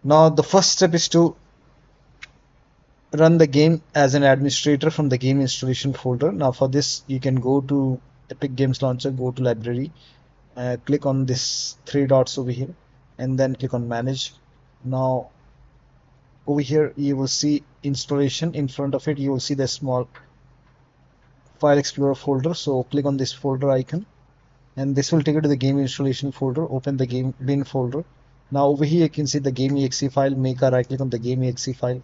Now the first step is to run the game as an administrator from the game installation folder. Now for this you can go to Epic Games Launcher, go to library, click on this three dots over here and then click on manage. Now over here you will see installation. In front of it you will see the small file explorer folder, so click on this folder icon and this will take you to the game installation folder. Open the game bin folder. Now over here you can see the game exe file. Make a right click on the game exe file.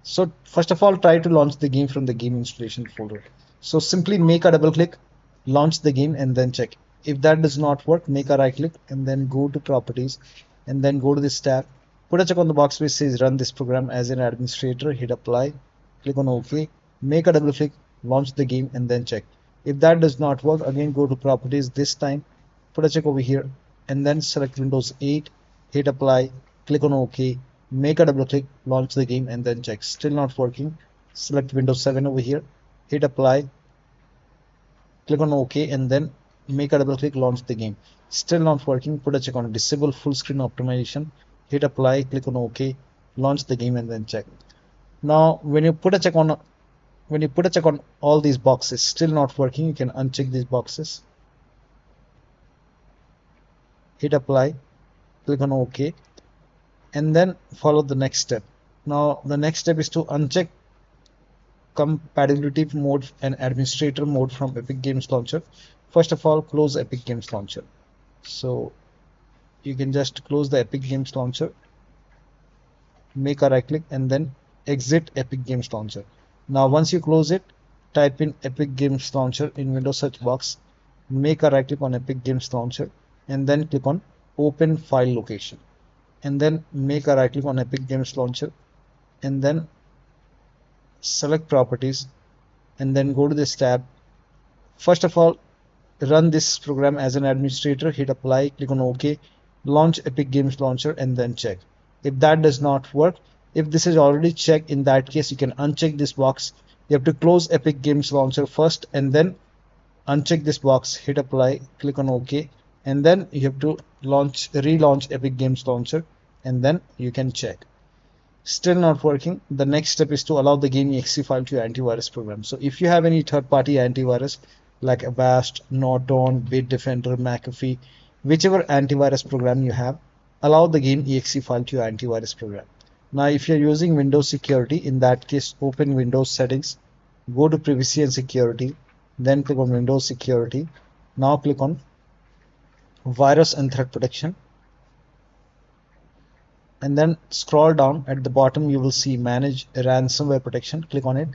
So first of all, try to launch the game from the game installation folder. So simply make a double click, launch the game and then check. If that does not work, make a right click and then go to properties and then go to this tab. Put a check on the box which says run this program as an administrator, hit apply, click on OK, make a double click, launch the game and then check. If that does not work, again go to properties. This time put a check over here and then select Windows 8, hit apply, click on OK, make a double click, launch the game and then check. Still not working. Select Windows 7 over here, hit apply, click on OK and then make a double click, launch the game. Still not working. Put a check on disable full screen optimization, hit apply, click on OK, launch the game and then check. Now when you put a check on all these boxes still not working, you can uncheck these boxes, hit apply, click on OK and then follow the next step. Now the next step is to uncheck compatibility mode and administrator mode from Epic Games Launcher. First of all, close Epic Games Launcher. So you can just close the Epic Games Launcher, make a right click and then exit Epic Games Launcher. Now once you close it, type in Epic Games Launcher in Windows search box, make a right click on Epic Games Launcher and then click on open file location and then make a right click on Epic Games Launcher and then select properties and then go to this tab. First of all, run this program as an administrator, hit apply, click on OK, launch Epic Games Launcher and then check. If that does not work, if this is already checked, in that case you can uncheck this box. You have to close Epic Games Launcher first and then uncheck this box, hit apply, click on OK and then you have to relaunch Epic Games Launcher and then you can check. Still not working. The next step is to allow the game exe file to your antivirus program. So if you have any third-party antivirus like Avast, Norton, Bitdefender, McAfee, whichever antivirus program you have, allow the game exe file to your antivirus program. Now if you're using Windows Security, in that case open Windows settings, go to privacy and security, then click on Windows Security. Now click on virus and threat protection and then scroll down. At the bottom you will see manage ransomware protection. Click on it,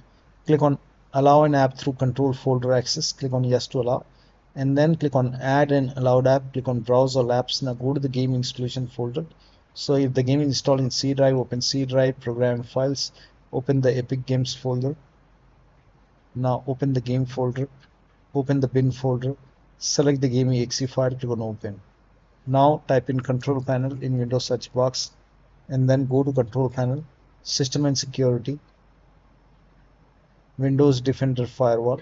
click on allow an app through control folder access, click on yes to allow and then click on add an allowed app, click on browse all apps. Now go to the game installation folder. So if the game is installed in C drive, open C drive, program files, open the Epic Games folder. Now open the game folder, open the bin folder, select the game exe file, click on open. Now type in control panel in Windows search box and then go to control panel, system and security, Windows Defender Firewall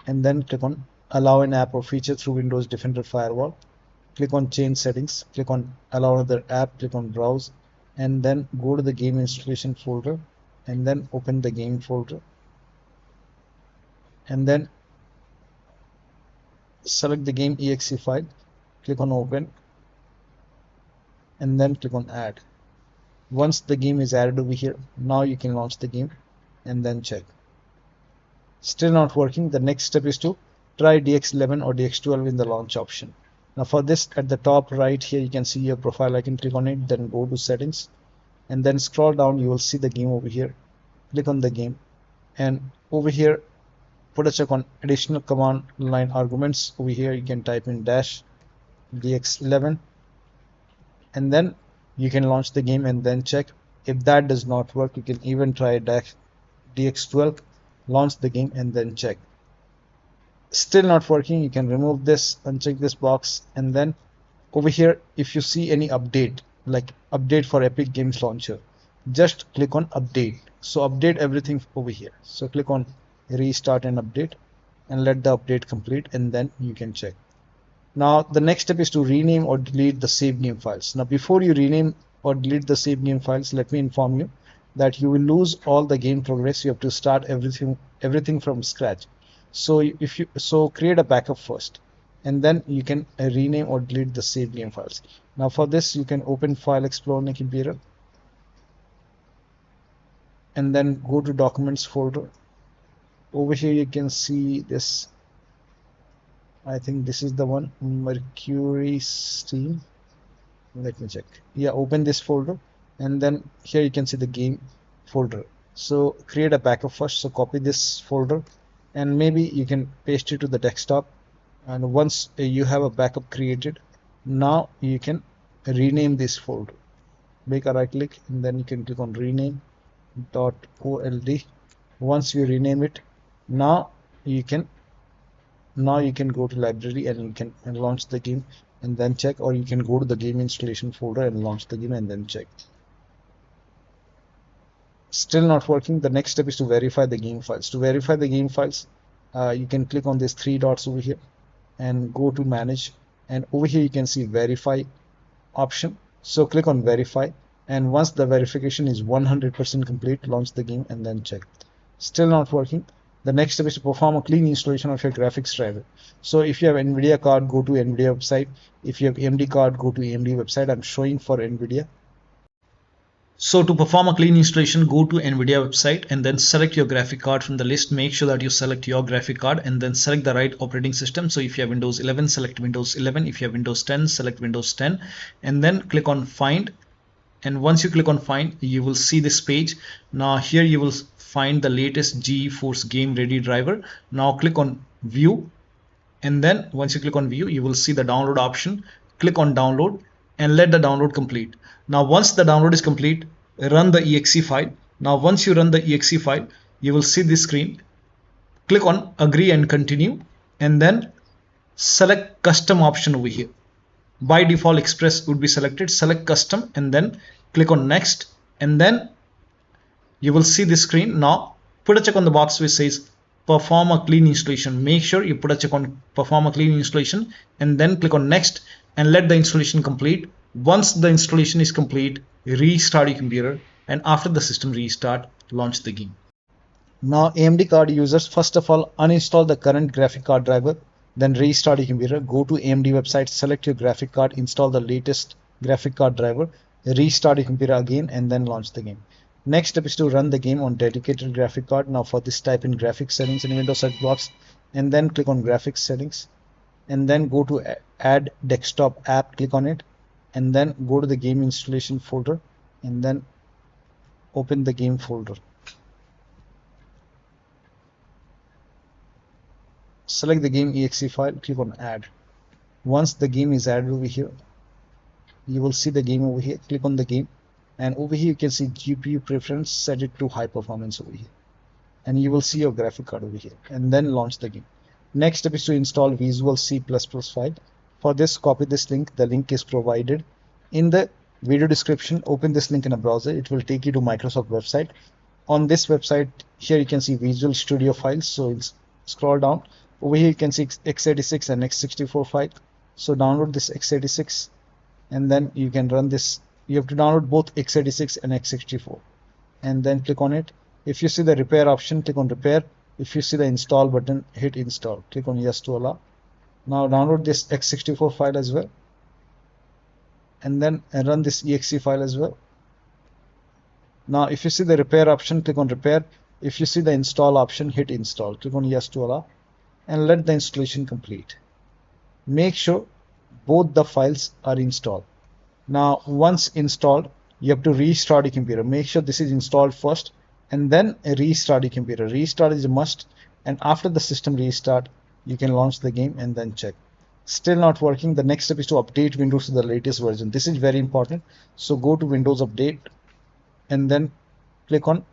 and then click on allow an app or feature through Windows Defender Firewall. Click on change settings, click on allow another app, click on browse and then go to the game installation folder and then open the game folder and then select the game exe file, click on open and then click on add. Once the game is added over here, now you can launch the game and then check. Still not working. The next step is to try DX11 or DX12 in the launch option. Now for this, at the top right here you can see your profile icon, click on it, then go to settings and then scroll down. You will see the game over here, click on the game and over here put a check on additional command line arguments. Over here you can type in dash DX11 and then you can launch the game and then check. If that does not work, you can even try dash DX12, launch the game and then check. Still not working, you can remove this, uncheck this box and then over here if you see any update like update for Epic Games Launcher, just click on update. So update everything over here. So click on restart and update and let the update complete and then you can check. Now the next step is to rename or delete the saved game files. Now before you rename or delete the save game files, let me inform you that you will lose all the game progress. You have to start everything from scratch. So if you create a backup first, and then you can rename or delete the save game files. Now for this, you can open File Explorer on a computer, and then go to Documents folder. Over here you can see this. I think this is the one, Mercury Steam. Let me check. Yeah, open this folder, and then here you can see the game folder. So create a backup first. So copy this folder, and maybe you can paste it to the desktop. And once you have a backup created, now you can rename this folder. Make a right click, and then you can click on rename .old. Once you rename it, now you can go to library and you can launch the game and then check, or you can go to the game installation folder and launch the game and then check. Still not working. The next step is to verify the game files. To verify the game files, you can click on these three dots over here and go to manage, and over here you can see verify option. So click on verify, and once the verification is 100% complete, launch the game and then check. Still not working. The next step is to perform a clean installation of your graphics driver. So if you have NVIDIA card, go to NVIDIA website. If you have AMD card, go to AMD website. I'm showing for NVIDIA. So to perform a clean installation, go to NVIDIA website and then select your graphic card from the list. Make sure that you select your graphic card and then select the right operating system. So if you have Windows 11, select Windows 11. If you have Windows 10, select Windows 10, and then click on Find. And once you click on Find, you will see this page. Now here you will find the latest GeForce Game Ready driver. Now click on View, and then once you click on View, you will see the download option. Click on Download and let the download complete. Now once the download is complete, run the exe file. Now once you run the exe file, you will see this screen. Click on Agree and Continue, and then select Custom option over here. By default Express would be selected. Select Custom and then click on Next, and then you will see this screen. Now put a check on the box which says perform a clean installation. Make sure you put a check on perform a clean installation and then click on Next and let the installation complete. Once the installation is complete, restart your computer, and after the system restart, launch the game. Now AMD card users, first of all, uninstall the current graphic card driver, then restart your computer. Go to AMD website, select your graphic card, install the latest graphic card driver, restart your computer again, and then launch the game. Next step is to run the game on dedicated graphic card. Now for this, type in graphics settings in Windows search box, and then click on graphics settings, and then go to add desktop app, click on it, and then go to the game installation folder, and then open the game folder. Select the game exe file, click on add. Once the game is added over here, you will see the game over here. Click on the game, and over here you can see GPU preference, set it to high performance over here, and you will see your graphic card over here, and then launch the game. Next step is to install Visual C++ file. For this, copy this link. The link is provided in the video description. Open this link in a browser. It will take you to Microsoft website. On this website, here you can see Visual Studio files. So scroll down. Over here you can see x86 and x64 file. So download this x86, and then you can run this. You have to download both x86 and x64, and then click on it. If you see the repair option, click on repair. If you see the install button, hit install. Click on yes to allow. Now download this x64 file as well, and then run this exe file as well. Now if you see the repair option, click on repair. If you see the install option, hit install. Click on yes to allow, and let the installation complete. Make sure both the files are installed. Now once installed, you have to restart your computer. Make sure this is installed first, and then restart your computer. Restart is a must, and after the system restart, you can launch the game and then check. Still not working. The next step is to update Windows to the latest version. This is very important. So go to Windows Update, and then click on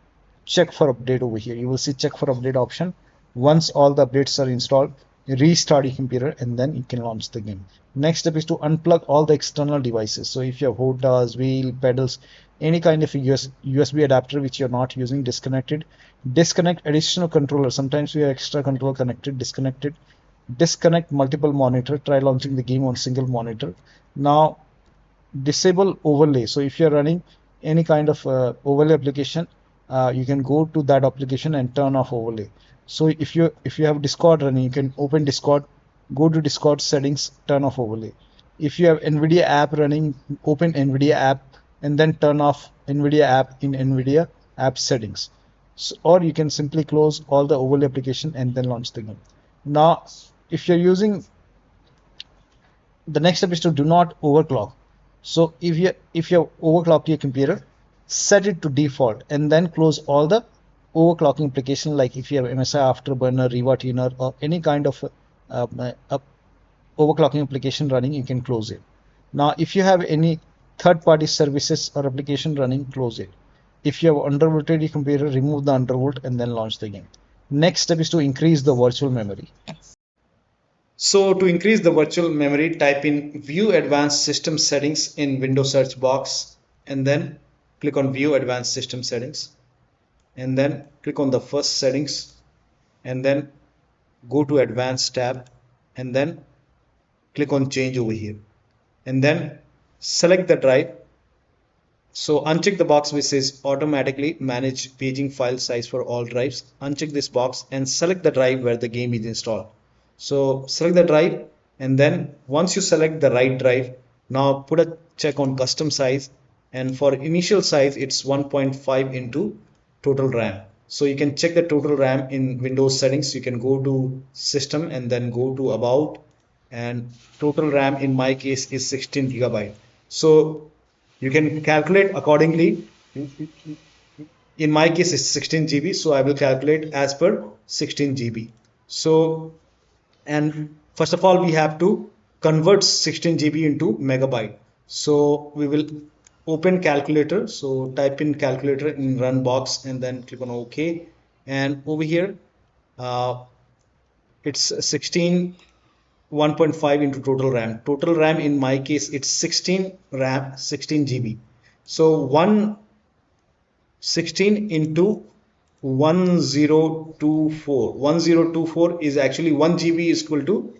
check for update over here. You will see check for update option. Once all the updates are installed, restart your computer, and then you can launch the game. Next step is to unplug all the external devices. So if you have HOTAs, wheel, pedals, any kind of USB adapter which you're not using, disconnected. Disconnect additional controller. Sometimes we have extra controller connected, disconnected. Disconnect multiple monitor. Try launching the game on single monitor. Now disable overlay. So if you're running any kind of overlay application, you can go to that application and turn off overlay. So if you have Discord running, you can open Discord, go to Discord settings, turn off overlay. If you have NVIDIA app running, open NVIDIA app and then turn off NVIDIA app in NVIDIA app settings. So, or you can simply close all the overlay application and then launch the game. Now, if you're using, the next step is to do not overclock. So if you overclock your computer, set it to default and then close all the overclocking application, like if you have MSI Afterburner, Riva Tuner, or any kind of overclocking application running, you can close it. Now, if you have any third-party services or application running, close it. If you have undervolted your computer, remove the undervolt and then launch the game. Next step is to increase the virtual memory. So to increase the virtual memory, type in View Advanced System Settings in Windows search box and then click on View Advanced System Settings and then click on the first settings and then go to Advanced tab and then click on Change over here and then select the drive. So uncheck the box which says automatically manage paging file size for all drives. Uncheck this box and select the drive where the game is installed. So select the drive and then once you select the right drive, now put a check on custom size, and for initial size it's 1.5 into total RAM. So you can check the total RAM in Windows settings. You can go to system and then go to about, and total RAM in my case is 16 gigabyte. So you can calculate accordingly. In my case it's 16 GB, so I will calculate as per 16 GB. So, and first of all we have to convert 16 GB into megabyte. So we will open calculator. So type in calculator in run box and then click on OK, and over here it's 16 1.5 into total RAM. Total RAM in my case it's 16 RAM 16 GB. So 116 into 1024 is actually 1 GB is equal to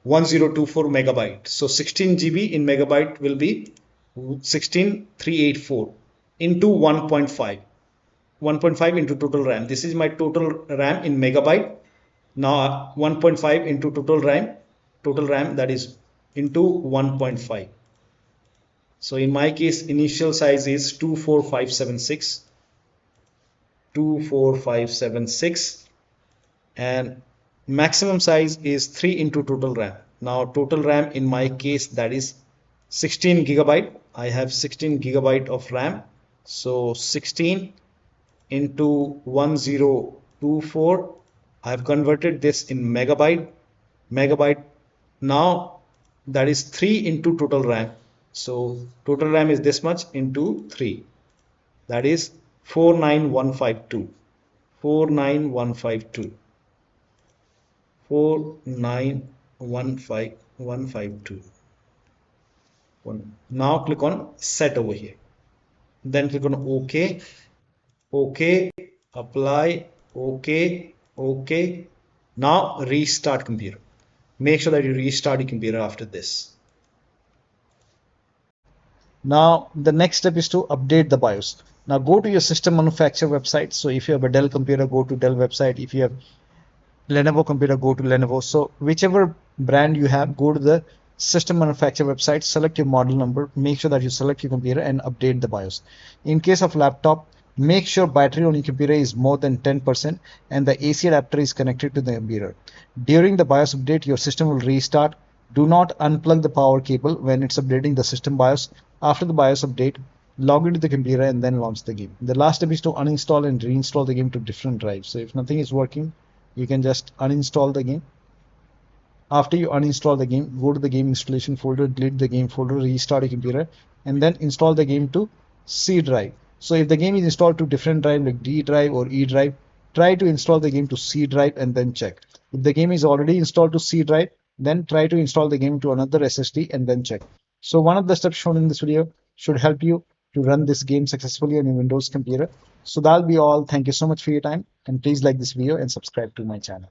1024 megabyte. So 16 GB in megabyte will be 16384 into 1.5 into total RAM. This is my total RAM in megabyte. Now 1.5 into total RAM, that is into 1.5. So in my case initial size is 24576 and maximum size is 3 into total RAM. Now total RAM in my case that is 16 gigabyte. I have 16 gigabyte of RAM. So 16 into 1024, I have converted this in megabyte. Now that is 3 into total RAM. So total RAM is this much into 3, that is 49152. 49152. Now click on set over here, then click on OK, apply, OK. Now restart computer. Make sure that you restart your computer after this. Now the next step is to update the BIOS. Now go to your system manufacturer website. So if you have a Dell computer, go to Dell website. If you have Lenovo computer, go to Lenovo. So whichever brand you have, go to the system manufacturer website, select your model number, make sure that you select your computer and update the BIOS. In case of laptop, make sure battery on your computer is more than 10% and the AC adapter is connected to the computer. During the BIOS update, your system will restart. Do not unplug the power cable when it's updating the system BIOS. After the BIOS update, log into the computer and then launch the game. The last step is to uninstall and reinstall the game to different drives. So if nothing is working, you can just uninstall the game. After you uninstall the game, go to the game installation folder, delete the game folder, restart your computer, and then install the game to C drive. So if the game is installed to different drive like D drive or E drive, try to install the game to C drive and then check. If the game is already installed to C drive, then try to install the game to another SSD and then check. So one of the steps shown in this video should help you to run this game successfully on your Windows computer. So that'll be all. Thank you so much for your time, and please like this video and subscribe to my channel.